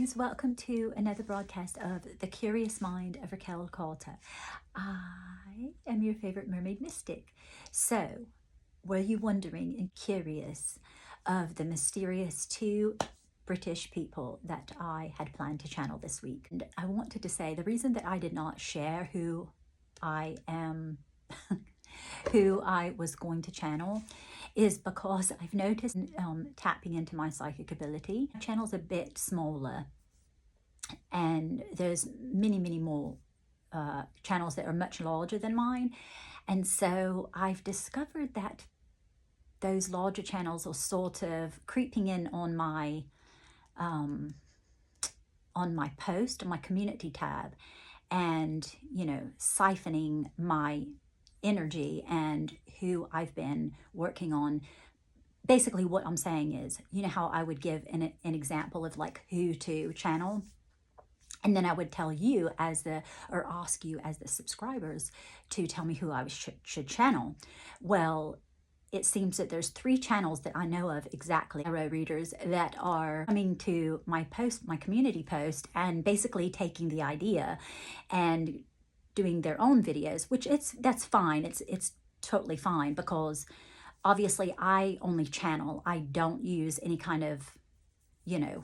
guys, welcome to another broadcast of The Curious Mind of Raquel Carter. I am your favorite mermaid mystic. So, were you wondering and curious of the mysterious two British people that I had planned to channel this week? And I wanted to say the reason that I did not share who I am, who I was going to channel, is because I've noticed tapping into my psychic ability, my channel's a bit smaller and there's many more channels that are much larger than mine. And so I've discovered that those larger channels are sort of creeping in on my post, on my community tab, and, you know, siphoning my energy and who I've been working on. Basically what I'm saying is, you know how I would give an example of like who to channel, and then I would tell you or ask you as the subscribers to tell me who I should channel. Well, it seems that there's 3 channels that I know of exactly, tarot readers, that are coming to my post, my community post, and basically taking the idea and doing their own videos, which that's fine. It's totally fine, because obviously I only channel. I don't use any kind of, you know,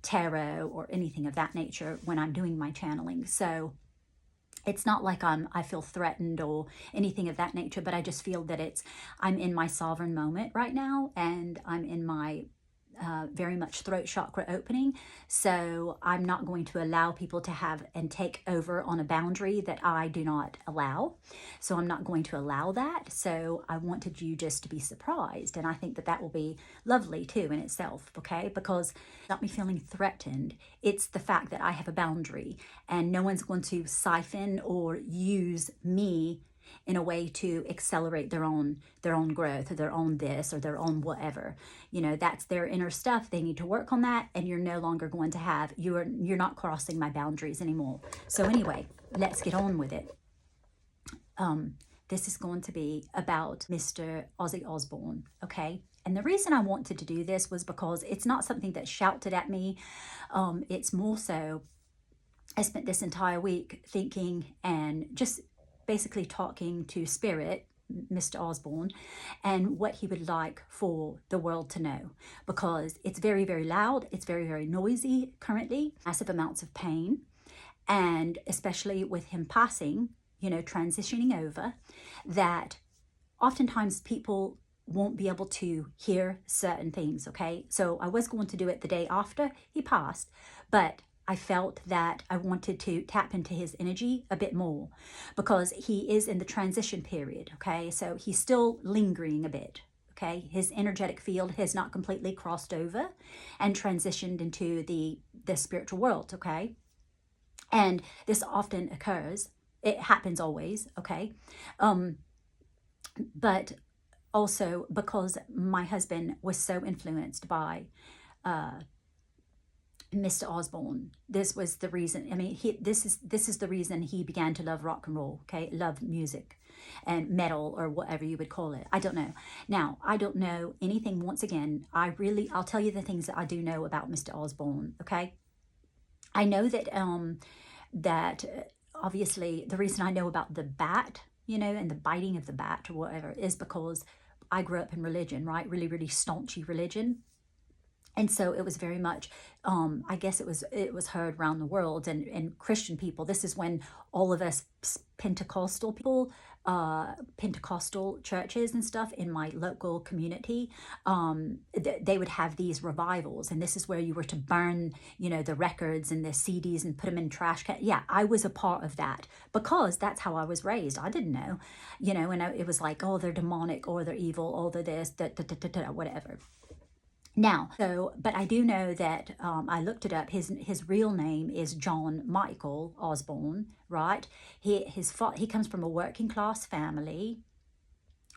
tarot or anything of that nature when I'm doing my channeling. So it's not like I feel threatened or anything of that nature, but I just feel that I'm in my sovereign moment right now, and I'm in my very much throat chakra opening. So I'm not going to allow people to have and take over on a boundary that I do not allow. So I'm not going to allow that. So I wanted you just to be surprised. And I think that will be lovely too in itself, okay? Because it's not me feeling threatened. It's the fact that I have a boundary and no one's going to siphon or use me in a way to accelerate their own growth, or their own this, or their own whatever. You know, that's their inner stuff. They need to work on that, and you're no longer going to have, you're not crossing my boundaries anymore. So anyway, let's get on with it. This is going to be about Mr. Ozzy Osbourne, okay? And the reason I wanted to do this was because it's not something that's shouted at me. It's more so, I spent this entire week thinking and just basically talking to Spirit, Mr. Osbourne, and what he would like for the world to know, because it's very loud, it's very noisy currently, massive amounts of pain, and especially with him passing, you know, transitioning over, that oftentimes people won't be able to hear certain things, okay? So I was going to do it the day after he passed, but I felt that I wanted to tap into his energy a bit more, because he is in the transition period, okay? So he's still lingering a bit, okay? His energetic field has not completely crossed over and transitioned into the spiritual world, okay? And this often occurs. It happens always, okay? But also because my husband was so influenced by Mr. Osbourne. This was the reason. I mean, this is the reason he began to love rock and roll, okay? Love music and metal, or whatever you would call it. I don't know. Now, I don't know anything. Once again, I'll tell you the things that I do know about Mr. Osbourne, okay? I know that obviously the reason I know about the bat, you know, and the biting of the bat or whatever, is because I grew up in religion, right? Really staunchy religion. And so it was very much, I guess it was heard around the world, and Christian people. This is when all of us Pentecostal people, Pentecostal churches and stuff in my local community, they would have these revivals, and this is where you were to burn, you know, the records and the CDs and put them in trash can. Yeah, I was a part of that, because that's how I was raised. I didn't know, you know, and it was like, oh, they're demonic, or they're evil, or they're this, whatever. Now, but I do know that I looked it up. His real name is John Michael Osbourne, right? He comes from a working class family.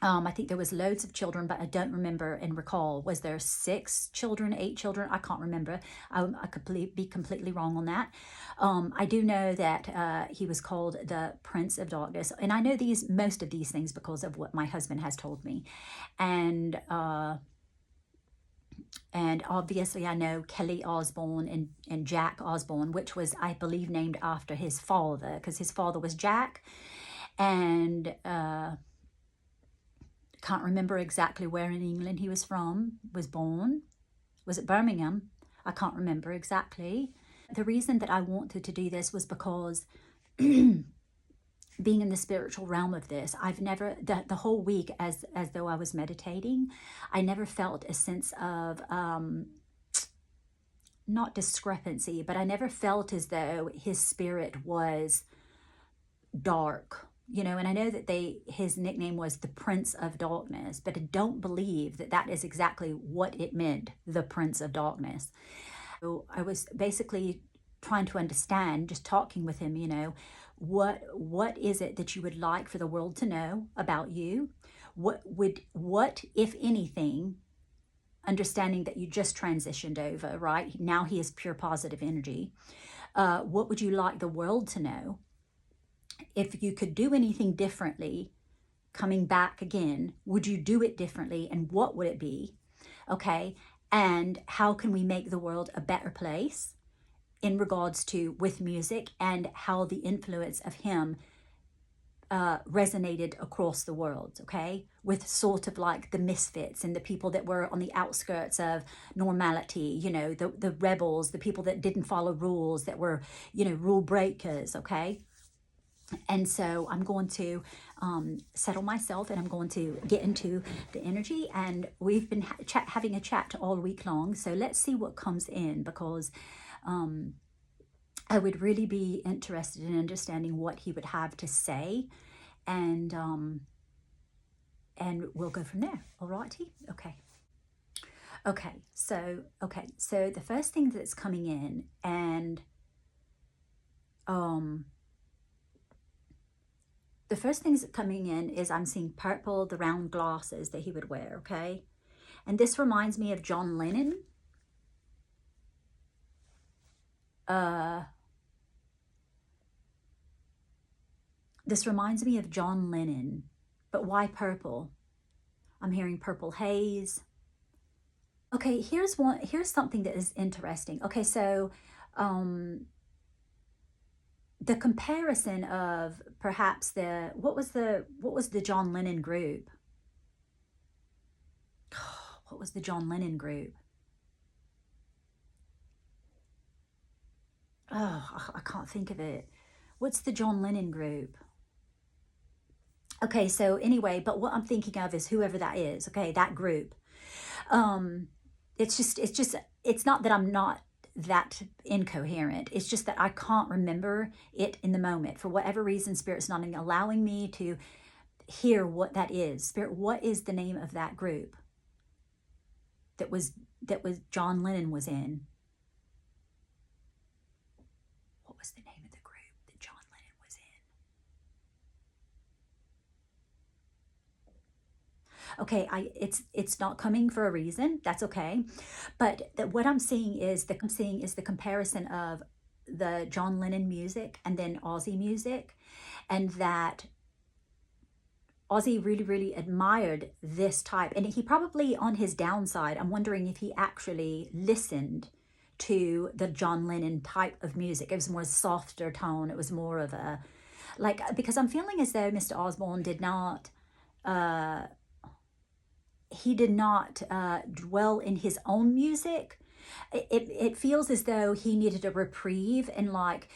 I think there was loads of children, but I don't remember and recall. Was there 6 children, 8 children? I can't remember. I could be completely wrong on that. I do know that he was called the Prince of Darkness, and I know most of these things because of what my husband has told me, and And obviously I know Kelly Osbourne and Jack Osbourne, which was, I believe, named after his father, because his father was Jack. And can't remember exactly where in England he was born. Was it Birmingham? I can't remember exactly. The reason that I wanted to do this was because being in the spiritual realm of this, I've never, the whole week, as though I was meditating, I never felt a sense of, not discrepancy, but I never felt as though his spirit was dark, you know. And I know that his nickname was the Prince of Darkness, but I don't believe that that is exactly what it meant, the Prince of Darkness. So I was basically trying to understand, just talking with him, you know, what is it that you would like for the world to know about you? What, if anything, understanding that you just transitioned over, right? Now he is pure positive energy. What would you like the world to know? If you could do anything differently, coming back again, would you do it differently, and what would it be? Okay, and how can we make the world a better place in regards to with music, and how the influence of him resonated across the world, okay, with sort of like the misfits and the people that were on the outskirts of normality, you know, the rebels, the people that didn't follow rules, that were, you know, rule breakers, okay. And so I'm going to settle myself, and I'm going to get into the energy. And we've been having a chat all week long. So let's see what comes in, because I would really be interested in understanding what he would have to say. And we'll go from there. All righty? Okay. Okay, so the first thing that's coming in, and the first things that coming in is I'm seeing purple, the round glasses that he would wear, okay? And this reminds me of John Lennon. This reminds me of John Lennon, but why purple? I'm hearing purple haze. Okay, here's something that is interesting. Okay, so the comparison of perhaps what was the John Lennon group? What was the John Lennon group? Oh, I can't think of it. What's the John Lennon group? Okay, so anyway, but what I'm thinking of is whoever that is, okay, that group. It's not that I'm not that incoherent. It's just that I can't remember it in the moment. For whatever reason, Spirit's not allowing me to hear what that is. Spirit, what is the name of that group that was John Lennon was in? What was the name of the group that John Lennon was in? Okay, it's not coming for a reason. That's okay. But what I'm seeing is the comparison of the John Lennon music and then Ozzy music, and that Ozzy really, really admired this type. And he probably, on his downside, I'm wondering if he actually listened to the John Lennon type of music. It was more softer tone. It was more of a, like, because I'm feeling as though Mr. Osbourne did not, dwell in his own music. It feels as though he needed a reprieve, and like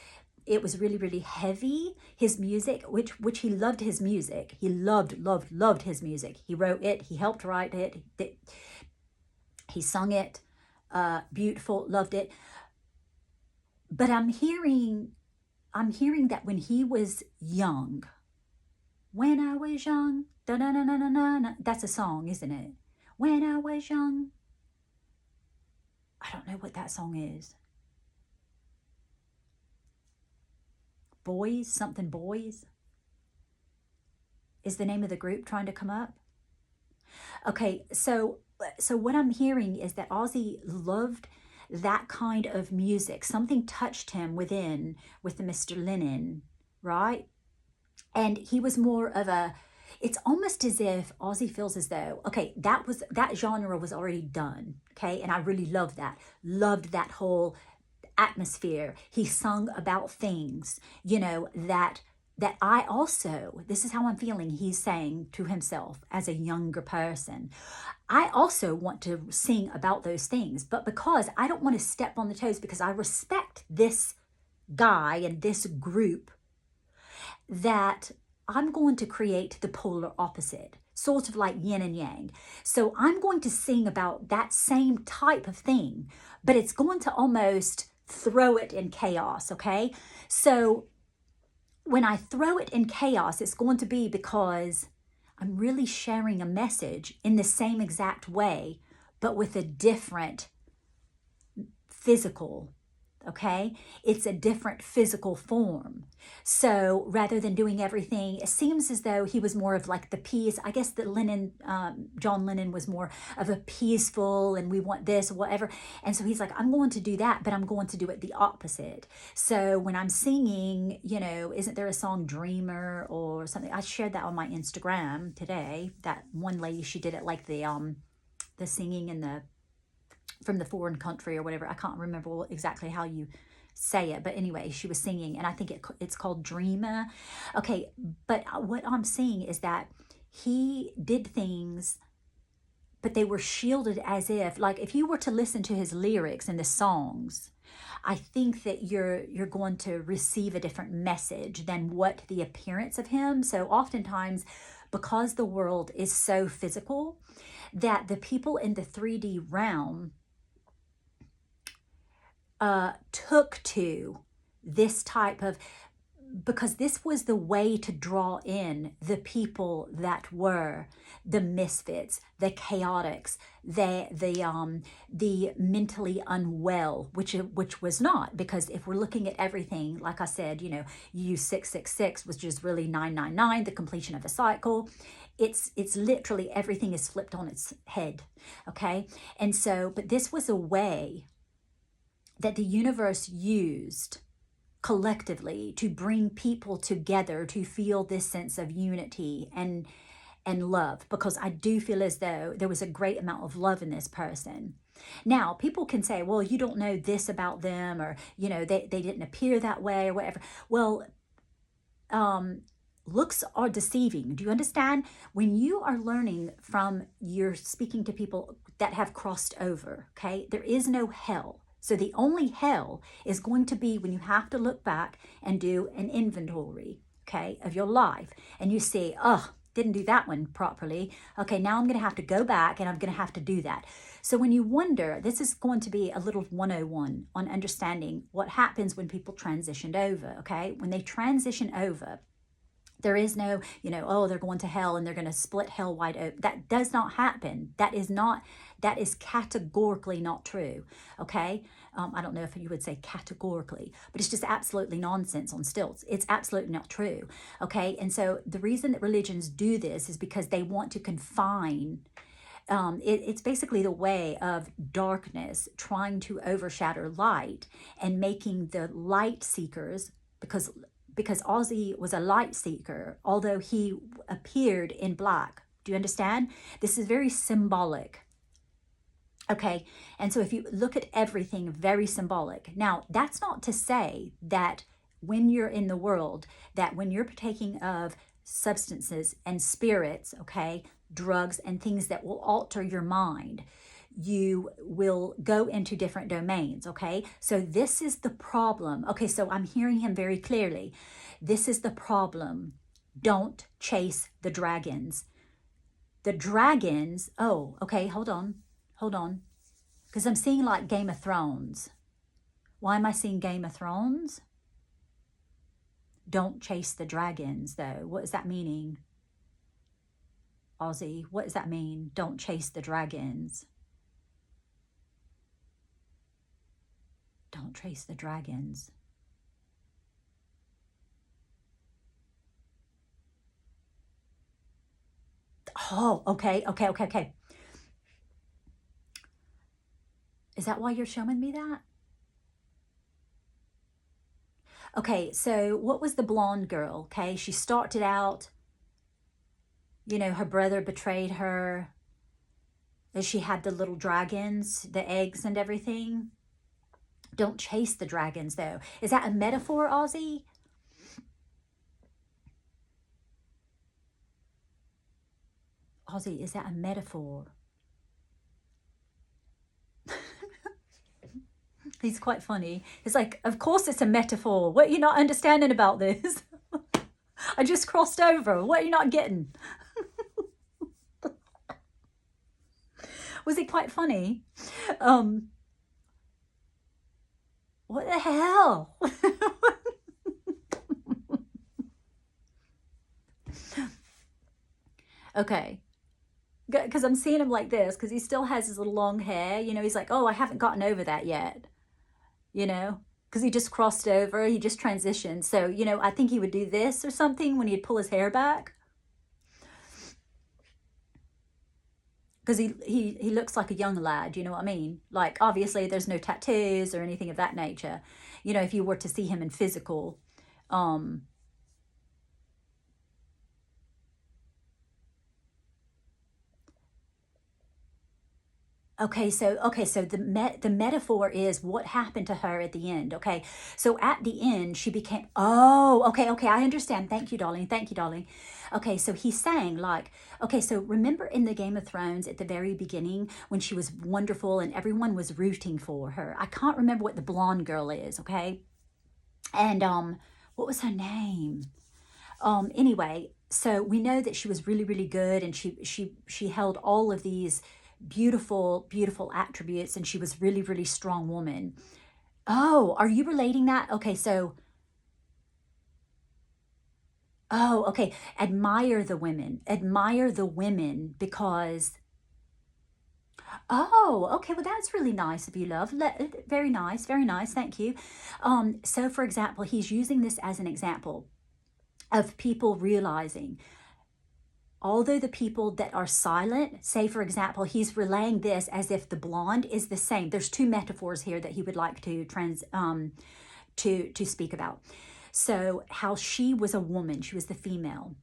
it was really, really heavy, his music, which he loved his music. He loved his music. He wrote it, he helped write it, he sung it, beautiful, loved it. But I'm hearing that when he was young, when I was young, da-na-na-na-na-na, that's a song, isn't it? When I was young. I don't know what that song is. Boys, something boys is the name of the group trying to come up. Okay, so what I'm hearing is that Ozzy loved that kind of music. Something touched him within with the Mr. Lennon, right? And he was more of a, it's almost as if Ozzy feels as though, okay, that genre was already done, okay, and I really loved that whole atmosphere. He sung about things, that I also, this is how I'm feeling, he's saying to himself as a younger person, I also want to sing about those things, but because I don't want to step on the toes, because I respect this guy and this group, that I'm going to create the polar opposite, sort of like yin and yang. So I'm going to sing about that same type of thing, but it's going to almost throw it in chaos, okay? So when I throw it in chaos, it's going to be because I'm really sharing a message in the same exact way, but with a different physical, okay? It's a different physical form. So rather than doing everything, it seems as though he was more of like the peace. I guess that John Lennon was more of a peaceful, and we want this, whatever. And so he's like, I'm going to do that, but I'm going to do it the opposite. So when I'm singing, isn't there a song Dreamer or something? I shared that on my Instagram today. That one lady, she did it like the singing in the from the foreign country or whatever. I can't remember exactly how you say it, but anyway, she was singing, and I think it's called Dreamer. Okay, but what I'm seeing is that he did things, but they were shielded, as if you were to listen to his lyrics and the songs, I think that you're going to receive a different message than what the appearance of him. So oftentimes, because the world is so physical, that the people in the 3D realm took to this type of, because this was the way to draw in the people that were the misfits, the chaotics, the mentally unwell, which was not, because if we're looking at everything, like I said, you use 666, which is really 999, the completion of a cycle. It's literally everything is flipped on its head, okay? And so, but this was a way that the universe used collectively to bring people together to feel this sense of unity and love, because I do feel as though there was a great amount of love in this person. Now, people can say, well, you don't know this about them, or, they didn't appear that way or whatever. Well, looks are deceiving. Do you understand? When you are learning from, you're speaking to people that have crossed over, okay? There is no hell. So the only hell is going to be when you have to look back and do an inventory, okay, of your life. And you say, oh, didn't do that one properly. Okay, now I'm going to have to go back and I'm going to have to do that. So when you wonder, this is going to be a little 101 on understanding what happens when people transitioned over, okay? When they transition over, there is no, oh, they're going to hell and they're going to split hell wide open. That does not happen. That is categorically not true, okay? I don't know if you would say categorically, but it's just absolutely nonsense on stilts. It's absolutely not true, okay? And so the reason that religions do this is because they want to confine. It's basically the way of darkness trying to overshadow light and making the light seekers, because Ozzy was a light seeker, although he appeared in black. Do you understand? This is very symbolic. Okay, and so if you look at everything, very symbolic. Now, that's not to say that when you're in the world, that when you're partaking of substances and spirits, okay, drugs and things that will alter your mind, you will go into different domains, okay? So this is the problem. Okay, so I'm hearing him very clearly. This is the problem. Don't chase the dragons. The dragons, oh, okay, hold on. Because I'm seeing like Game of Thrones. Why am I seeing Game of Thrones? Don't chase the dragons, though. What is that meaning? Ozzy, what does that mean? Don't chase the dragons. Don't chase the dragons. Oh, okay. Is that why you're showing me that? Okay, so what was the blonde girl? Okay, she started out you know, her brother betrayed her, that she had the little dragons, the eggs and everything. Don't chase the dragons, though. Is that a metaphor, Ozzy? Ozzy, is that a metaphor? He's quite funny. It's like, of course it's a metaphor. What are you not understanding about this? I just crossed over. What are you not getting? Was it quite funny? What the hell? Okay. Because I'm seeing him like this, because he still has his little long hair. You know, he's like, oh, I haven't gotten over that yet. You know, because he just crossed over. He just transitioned. So, you know, I think he would do this or something when he'd pull his hair back. Because he looks like a young lad, you know what I mean? Like, obviously, there's no tattoos or anything of that nature. You know, if you were to see him in physical, um, okay, so the metaphor is what happened to her at the end. Okay, so at the end she became. Oh, okay, I understand. Thank you, darling. Thank you, darling. Okay, so he's saying like, okay, so remember in the Game of Thrones at the very beginning when she was wonderful and everyone was rooting for her. I can't remember what the blonde girl is. Okay, and what was her name? Anyway, so we know that she was really, really good, and she held all of these beautiful, beautiful attributes, and she was really, really strong woman. Oh, are you relating that? Okay, so oh, okay. Admire the women. Admire the women because oh, okay. Well, that's really nice of you, love. Very nice, very nice. Thank you. So for example, he's using this as an example of people realizing although the people that are silent, say for example, he's relaying this as if the blonde is the same. There's two metaphors here that he would like to to speak about. So how she was a woman, she was the female,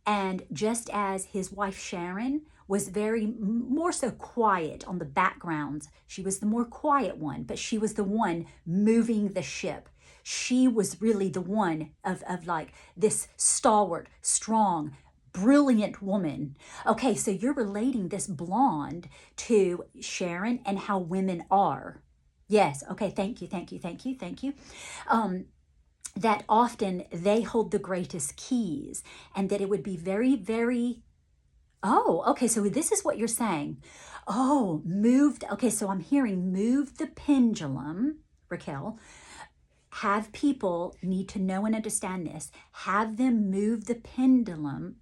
and just as his wife Sharon was very more so quiet on the background, she was the more quiet one, but she was the one moving the ship. She was really the one of like this stalwart, strong, brilliant woman. Okay, so you're relating this blonde to Sharon and how women are. Yes, okay, thank you, thank you, thank you, thank you. That often they hold the greatest keys, and that it would be very, very. Oh, okay, so this is what you're saying. Oh, moved. Okay, so I'm hearing move the pendulum, Raquel. Have people need to know and understand this. Have them move the pendulum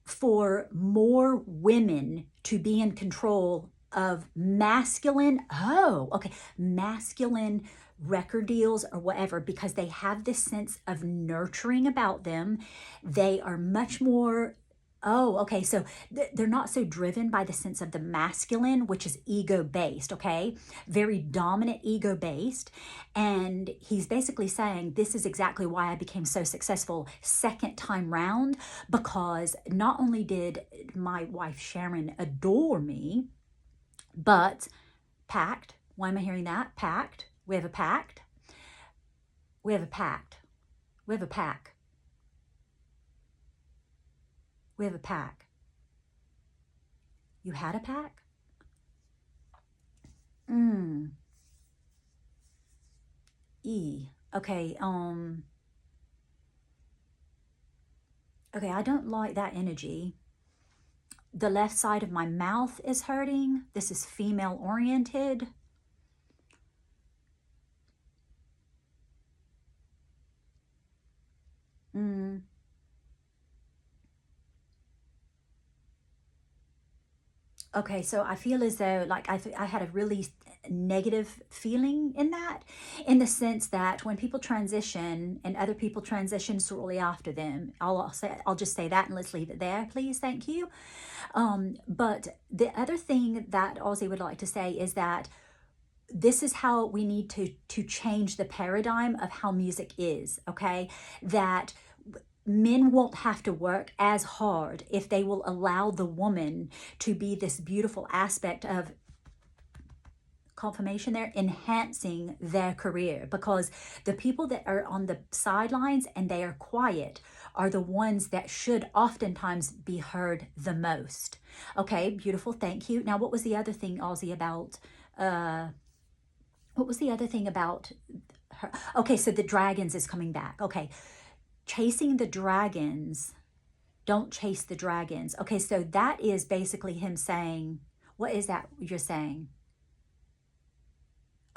for more women to be in control of masculine, oh, okay, masculine record deals or whatever, because they have this sense of nurturing about them. They are much more. Oh, okay. So they're not so driven by the sense of the masculine, which is ego based, okay? Very dominant ego based. And he's basically saying, this is exactly why I became so successful second time round, because not only did my wife Sharon adore me, but pact. Why am I hearing that? Pact. We have a pact. We have a pact. We have a pack. We have a pack. You had a pack? E. Okay, okay, I don't like that energy. The left side of my mouth is hurting. This is female oriented. Okay, so I feel as though like I had a really negative feeling in that, in the sense that when people transition and other people transition shortly after them, I'll just say that and let's leave it there, please. Thank you. But the other thing that Ozzy would like to say is that this is how we need to change the paradigm of how music is. Okay, that men won't have to work as hard if they will allow the woman to be this beautiful aspect of confirmation there, enhancing their career, because the people that are on the sidelines and they are quiet are the ones that should oftentimes be heard the most. Okay, beautiful, thank you. Now, what was the other thing, Ozzy, about what was the other thing about her? Okay, so the dragons is coming back. Okay, chasing the dragons, don't chase the dragons. Okay, so that is basically him saying, what is that you're saying?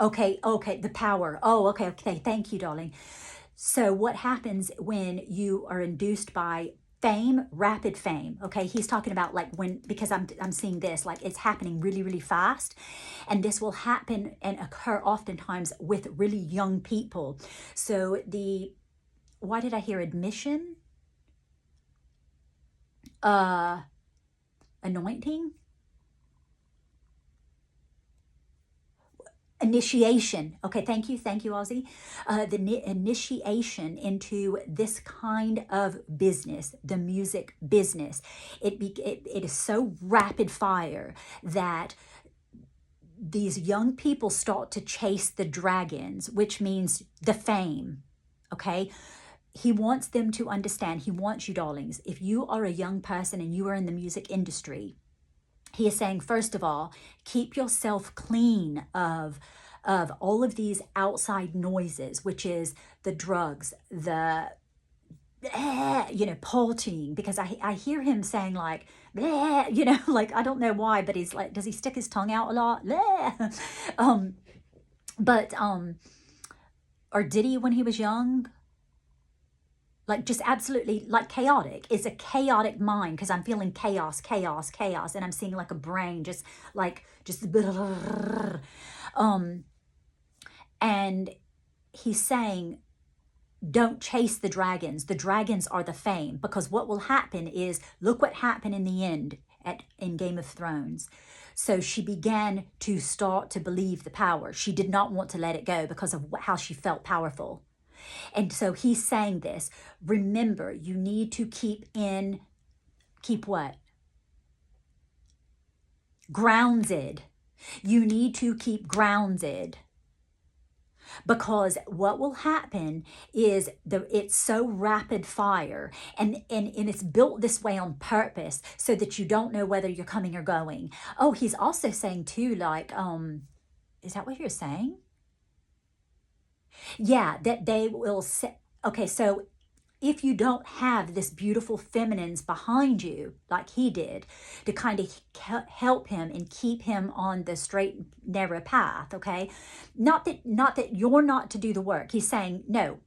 Okay, the power. Oh, okay, thank you, darling. So what happens when you are induced by fame, rapid fame? Okay, he's talking about like when, because I'm seeing this, like it's happening really, really fast. And this will happen and occur oftentimes with really young people. So why did I hear admission? Anointing? Initiation. Okay, thank you, Ozzy. The initiation into this kind of business, the music business. It is so rapid fire that these young people start to chase the dragons, which means the fame. Okay. He wants them to understand. He wants you, darlings, if you are a young person and you are in the music industry, he is saying, first of all, keep yourself clean of all of these outside noises, which is the drugs, the, partying, because I hear him saying like, like, I don't know why, but he's like, does he stick his tongue out a lot? Or did he when he was young? Like just absolutely like chaotic. It's a chaotic mind because I'm feeling chaos, and I'm seeing like a brain just and he's saying, don't chase the dragons. The dragons are the fame, because what will happen is, look what happened in the end in Game of Thrones. So she began to start to believe the power. She did not want to let it go because of how she felt powerful. And so he's saying this, remember, you need to keep what? Grounded. You need to keep grounded. Because what will happen is it's so rapid fire and it's built this way on purpose so that you don't know whether you're coming or going. Oh, he's also saying too, like, is that what you're saying? Yeah, that they will say, okay, so if you don't have this beautiful feminines behind you, like he did, to kind of help him and keep him on the straight, narrow path, okay? Not that you're not to do the work. He's saying, no,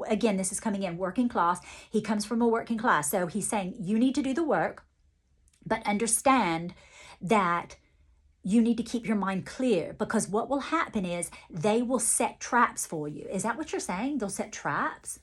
again, this is coming in working class. He comes from a working class. So he's saying, you need to do the work, but understand that you need to keep your mind clear, because what will happen is they will set traps for you. Is that what you're saying? They'll set traps?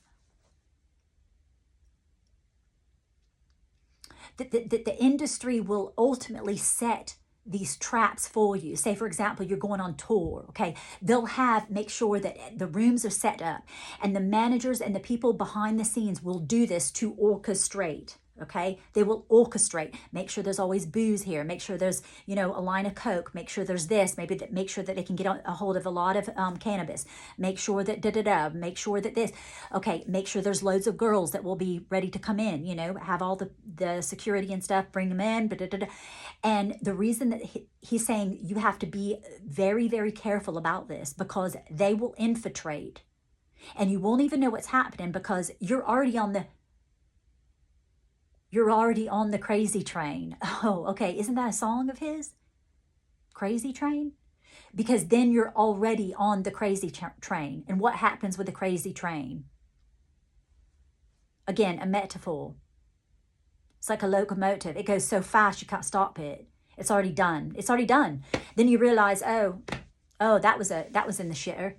The industry will ultimately set these traps for you. Say, for example, you're going on tour, okay? They'll make sure that the rooms are set up, and the managers and the people behind the scenes will do this to orchestrate. Okay, they will orchestrate, make sure there's always booze here, make sure there's, a line of Coke, make sure there's this, make sure that they can get a hold of a lot of cannabis, make sure that make sure that this, okay, make sure there's loads of girls that will be ready to come in, have all the security and stuff, bring them in, and the reason that he's saying you have to be very, very careful about this, because they will infiltrate and you won't even know what's happening, because you're already on the crazy train. Oh, okay. Isn't that a song of his? Crazy Train? Because then you're already on the crazy train. And what happens with the crazy train? Again, a metaphor. It's like a locomotive. It goes so fast you can't stop it. It's already done. Then you realize, oh, that was in the shitter,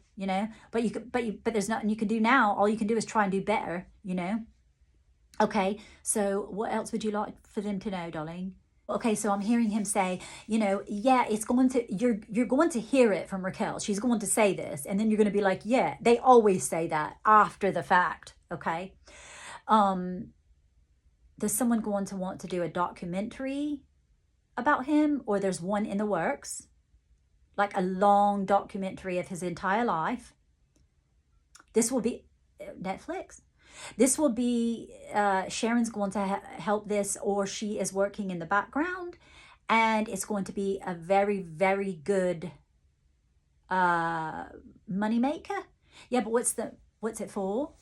But there's nothing you can do now. All you can do is try and do better, Okay, so what else would you like for them to know, darling? Okay, so I'm hearing him say, yeah, you're going to hear it from Raquel. She's going to say this, and then you're going to be like, yeah, they always say that after the fact, okay? There's someone going to want to do a documentary about him, or there's one in the works, like a long documentary of his entire life. This will be Netflix. This will be, Sharon's going to help this, or she is working in the background, and it's going to be a very, very good money maker. Yeah, but what's it for?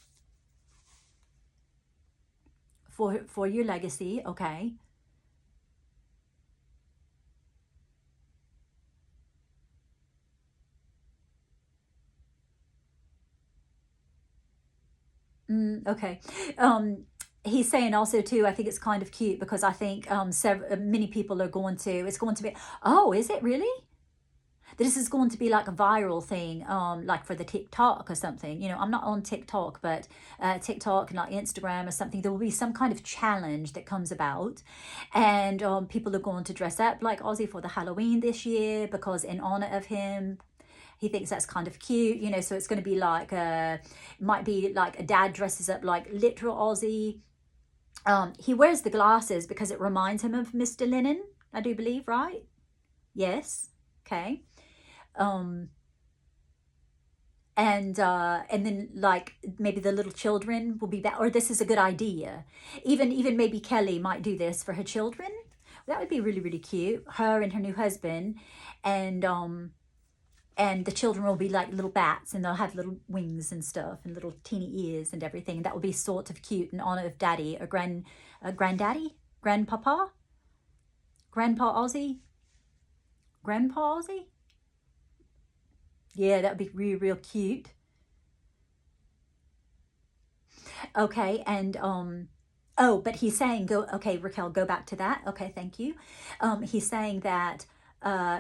For your legacy, okay. Okay. He's saying also too, I think it's kind of cute because I think many people are going to, it's going to be, oh, is it really? This is going to be like a viral thing, like for the TikTok or something. You know, I'm not on TikTok, but TikTok and like Instagram or something, there will be some kind of challenge that comes about. And people are going to dress up like Ozzy for the Halloween this year because in honor of him. He thinks that's kind of cute, you know, so it's going to be like, might be like a dad dresses up like literal Ozzy. He wears the glasses because it reminds him of Mr. Lennon, I do believe, right? Yes. Okay. Um, and then like maybe the little children will be that, or this is a good idea. Even maybe Kelly might do this for her children. That would be really, really cute. Her and her new husband, and the children will be like little bats, and they'll have little wings and stuff and little teeny ears and everything. That will be sort of cute in honor of daddy or granddaddy, grandpapa, grandpa Ozzy, grandpa Ozzy. Yeah, that would be real, real cute. Okay, and oh, but he's saying go. Okay, Raquel, go back to that. Okay, thank you. He's saying that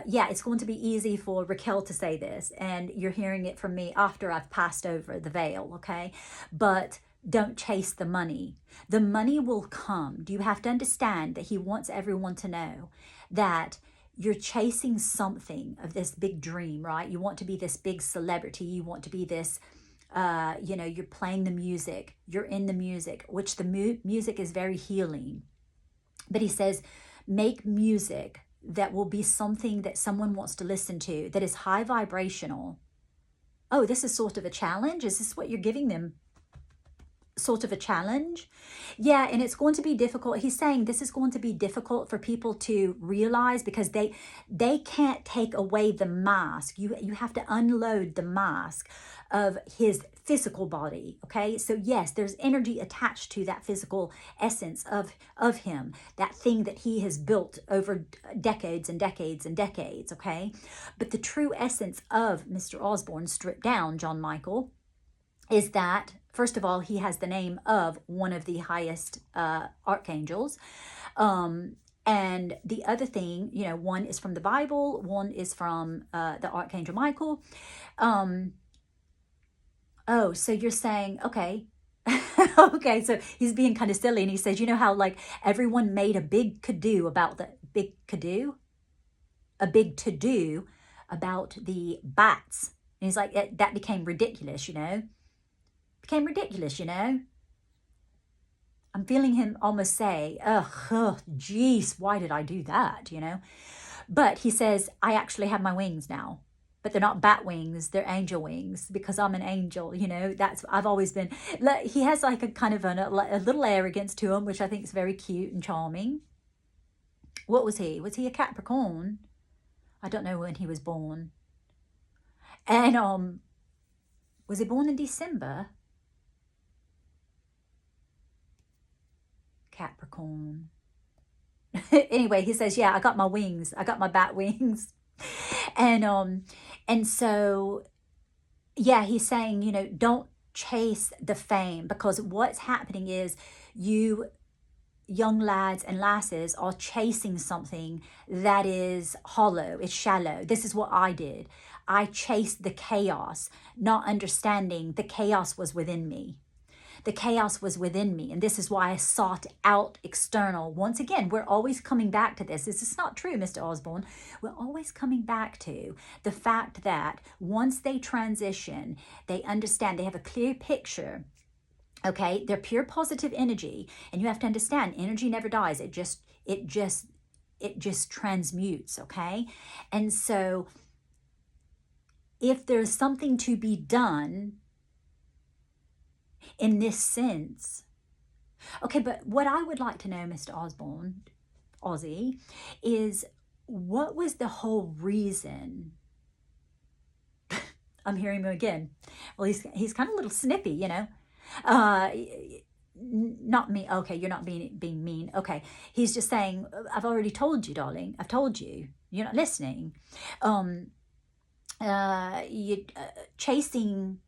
yeah, it's going to be easy for Raquel to say this, and you're hearing it from me after I've passed over the veil, okay? But don't chase the money. The money will come. Do you have to understand that he wants everyone to know that you're chasing something of this big dream, right? You want to be this big celebrity. You want to be this, you know, you're playing the music. You're in the music, which the music is very healing. But he says, make music that will be something that someone wants to listen to, that is high vibrational. Oh, this is sort of a challenge. Is this what you're giving them? Sort of a challenge? Yeah, and it's going to be difficult. He's saying this is going to be difficult for people to realize because they can't take away the mask. You have to unload the mask of his physical body, okay? So yes, there's energy attached to that physical essence of him, that thing that he has built over decades and decades and decades, okay? But the true essence of Mr. Osbourne, stripped down, John Michael, is that, first of all, he has the name of one of the highest archangels. And the other thing, you know, one is from the Bible, one is from the Archangel Michael. Oh, so you're saying, okay. Okay, so he's being kind of silly, and he says, you know how like everyone made a big to-do about the big to-do? A big to-do about the bats. And he's like, that became ridiculous, you know? Became ridiculous, you know? I'm feeling him almost say, oh, geez, why did I do that, you know? But he says, I actually have my wings now. But they're not bat wings, they're angel wings because I'm an angel, you know? I've always been, he has like a kind of a little arrogance to him, which I think is very cute and charming. What was he? Was he a Capricorn? I don't know when he was born. And was he born in December? Capricorn. Anyway, he says, yeah, I got my wings. I got my bat wings. And so, yeah, he's saying, you know, don't chase the fame, because what's happening is you young lads and lasses are chasing something that is hollow, it's shallow. This is what I did. I chased the chaos, not understanding the chaos was within me. The chaos was within me, and this is why I sought out external. Once again, we're always coming back to this. This is not true, Mr. Osbourne. We're always coming back to the fact that once they transition, they understand, they have a clear picture Okay, they're pure positive energy, and you have to understand, energy never dies. It just transmutes. Okay, and so if there's something to be done in this sense, okay, but what I would like to know, Mr. Osborne, Ozzy, is what was the whole reason? I'm hearing him again. Well, he's kind of a little snippy, you know. Uh, Not me. Okay, you're not being mean. Okay, he's just saying, I've already told you, darling. I've told you. You're not listening. Um, you chasing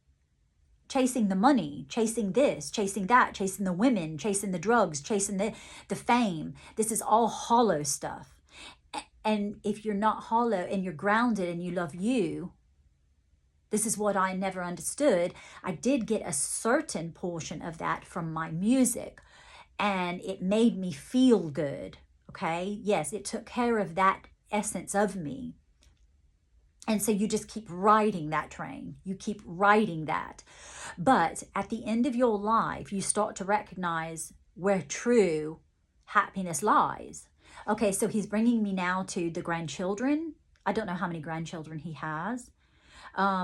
the money, chasing this, chasing that, chasing the women, chasing the drugs, chasing the fame. This is all hollow stuff. And if you're not hollow and you're grounded and you love you, this is what I never understood. I did get a certain portion of that from my music, and it made me feel good. Okay. Yes, it took care of that essence of me. And so you just keep riding that train. You keep riding that. But at the end of your life, you start to recognize where true happiness lies. Okay, so he's bringing me now to the grandchildren. I don't know how many grandchildren he has.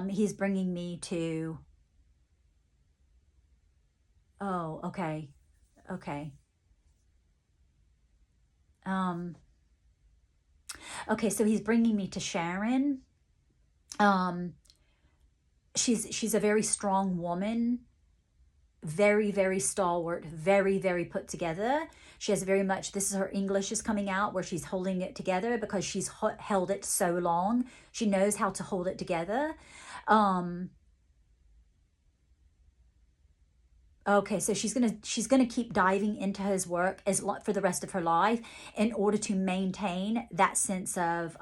He's bringing me to, oh, okay, okay. Um, okay, so he's bringing me to Sharon. Um, she's a very strong woman, very, very stalwart, very, very put together. She has very much, this is her English is coming out where she's holding it together because she's held it so long. She knows how to hold it together. Um, Okay, so she's gonna keep diving into his work for the rest of her life in order to maintain that sense of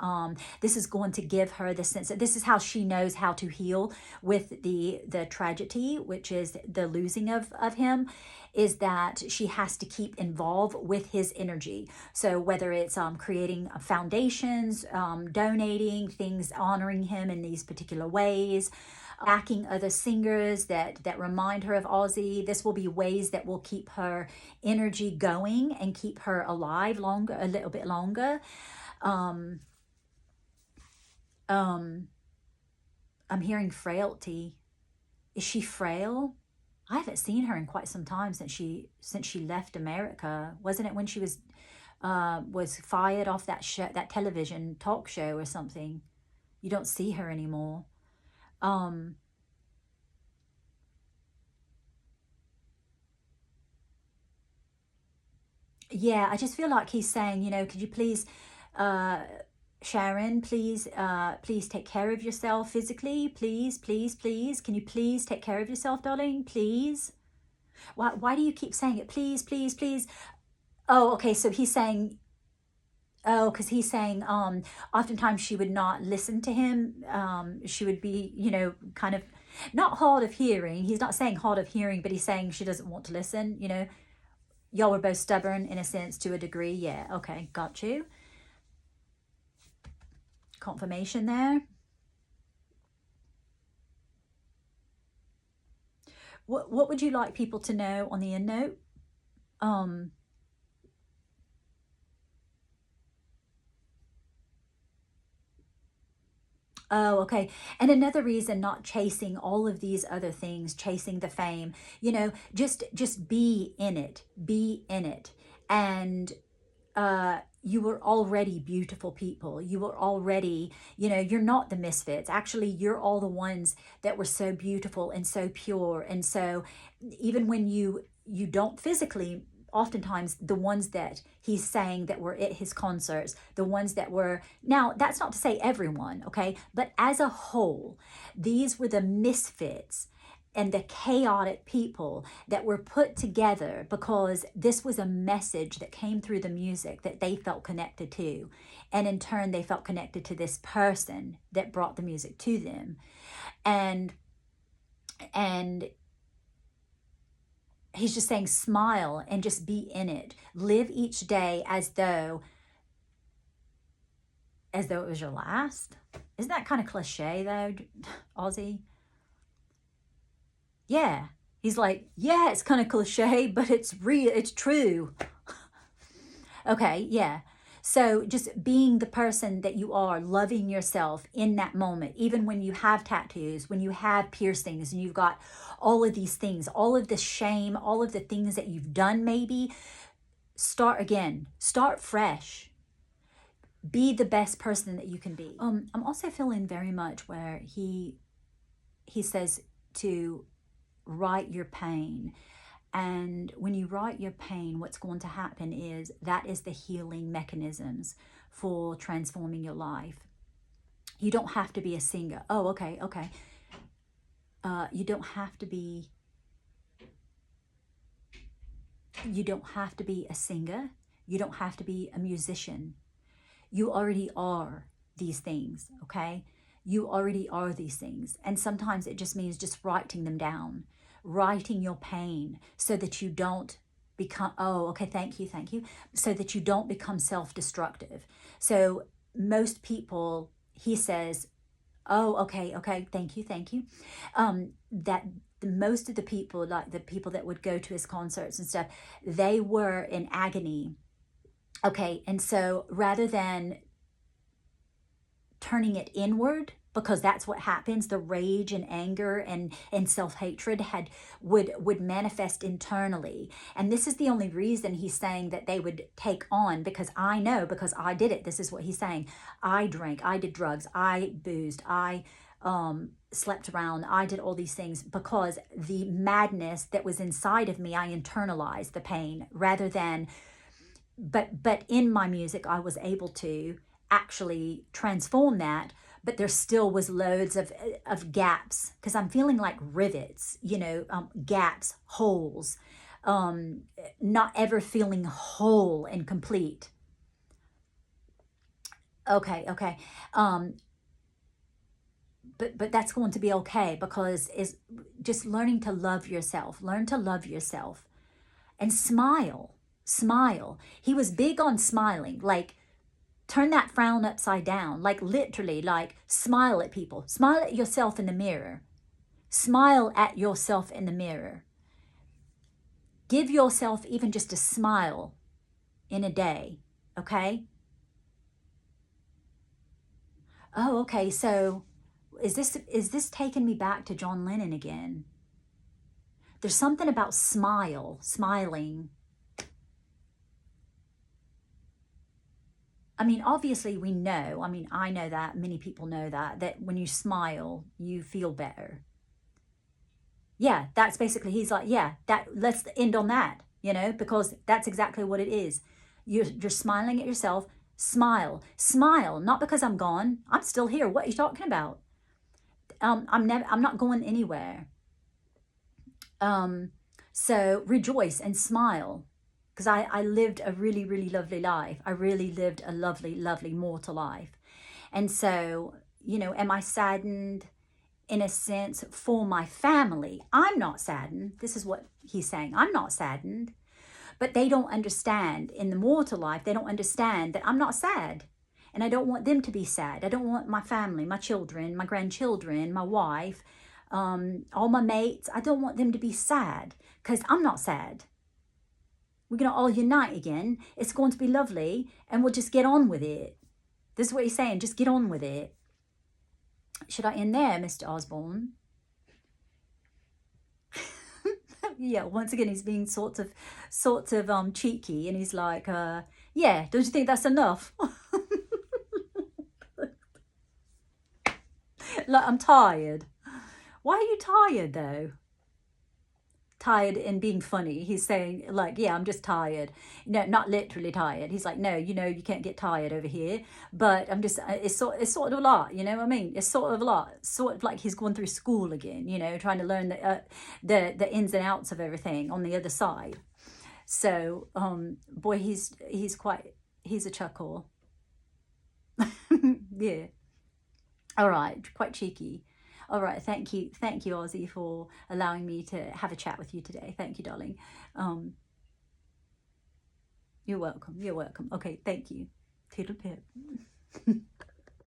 this is going to give her the sense that this is how she knows how to heal with the tragedy, which is the losing of him, is that she has to keep involved with his energy. So whether it's creating foundations, donating things, honoring him in these particular ways, backing other singers that remind her of Ozzy. This will be ways that will keep her energy going and keep her alive longer, a little bit longer. Um, um, I'm hearing frailty. Is she frail? I haven't seen her in quite some time since she left America. Wasn't it when she was fired off that television talk show or something? You don't see her anymore. Um, yeah, I just feel like he's saying, could you please, uh, Sharon, please take care of yourself physically, please, please, please. Can you please take care of yourself, darling, please? Why do you keep saying it? Please, please, please. Oh, okay. So he's saying, oh, because he's saying, oftentimes she would not listen to him. She would be, kind of not hard of hearing. He's not saying hard of hearing, but he's saying she doesn't want to listen. Y'all were both stubborn in a sense to a degree. Yeah. Okay. Got you. Confirmation there. What would you like people to know on the end note? Um, Oh, okay. And another reason not chasing all of these other things, chasing the fame, just be in it. Be in it. And you were already beautiful people. You were already, you're not the misfits. Actually, you're all the ones that were so beautiful and so pure. And so even when you don't physically, oftentimes the ones that he's saying that were at his concerts, the ones that were, now that's not to say everyone, okay, but as a whole, these were the misfits and the chaotic people that were put together because this was a message that came through the music that they felt connected to, and in turn they felt connected to this person that brought the music to them. And and he's just saying smile and just be in it. Live each day as though it was your last. Isn't that kind of cliche though, Ozzy? Yeah. He's like, yeah, it's kind of cliche, but it's real, it's true. Okay, yeah. So just being the person that you are, loving yourself in that moment, even when you have tattoos, when you have piercings, and you've got all of these things, all of the shame, all of the things that you've done, maybe start again, start fresh, be the best person that you can be. I'm also feeling very much where he says to write your pain. And when you write your pain, what's going to happen is that is the healing mechanisms for transforming your life. You don't have to be a singer. Oh, okay. You don't have to be a singer. You don't have to be a musician. You already are these things, okay? You already are these things. And sometimes it just means just writing them down, writing your pain so that you don't become, oh, okay, thank you, so that you don't become self-destructive. So most people, he says, oh, okay, thank you. That most of the people, like the people that would go to his concerts and stuff, they were in agony. Okay, and so rather than turning it inward, because that's what happens, the rage and anger and self-hatred would manifest internally. And this is the only reason he's saying that they would take on, because I know, because I did it. This is what he's saying. I drank, I did drugs, I boozed, I slept around, I did all these things because the madness that was inside of me, I internalized the pain rather than, but in my music, I was able to actually transform that. But there still was loads of gaps, because I'm feeling like rivets, gaps, holes, not ever feeling whole and complete. Okay. But that's going to be okay, because it's just learning to love yourself. Learn to love yourself and smile. He was big on smiling, like turn that frown upside down, like literally, like smile at people. Smile at yourself in the mirror. Smile at yourself in the mirror. Give yourself even just a smile in a day, okay? Oh, okay, so is this taking me back to John Lennon again? There's something about smiling. I mean, obviously we know, I mean, I know that, many people know that when you smile, you feel better. Yeah, that's basically, he's like, yeah, let's end on that, because that's exactly what it is. You're smiling at yourself. Smile, not because I'm gone. I'm still here. What are you talking about? I'm not going anywhere. So rejoice and smile, because I lived a really, really lovely life. I really lived a lovely, lovely mortal life. And so, am I saddened in a sense for my family? I'm not saddened. This is what he's saying. I'm not saddened. But they don't understand in the mortal life, they don't understand that I'm not sad. And I don't want them to be sad. I don't want my family, my children, my grandchildren, my wife, all my mates, I don't want them to be sad, because I'm not sad. We're going to all unite again. It's going to be lovely, and we'll just get on with it. This is what he's saying. Just get on with it. Should I end there, Mr. Osbourne? Yeah, once again, he's being sort of cheeky, and he's like, yeah, don't you think that's enough? Like, I'm tired. Why are you tired, though? Tired and being funny. He's saying, like, yeah, I'm just tired. No, not literally tired. He's like, no, you can't get tired over here. But I'm just, it's sort of a lot, you know what I mean? It's sort of a lot. Sort of like he's going through school again, trying to learn the ins and outs of everything on the other side. So, boy, he's a chuckle. Yeah. All right, quite cheeky. All right, thank you, Ozzy, for allowing me to have a chat with you today. Thank you, darling. You're welcome. Okay, thank you. Toodle pip.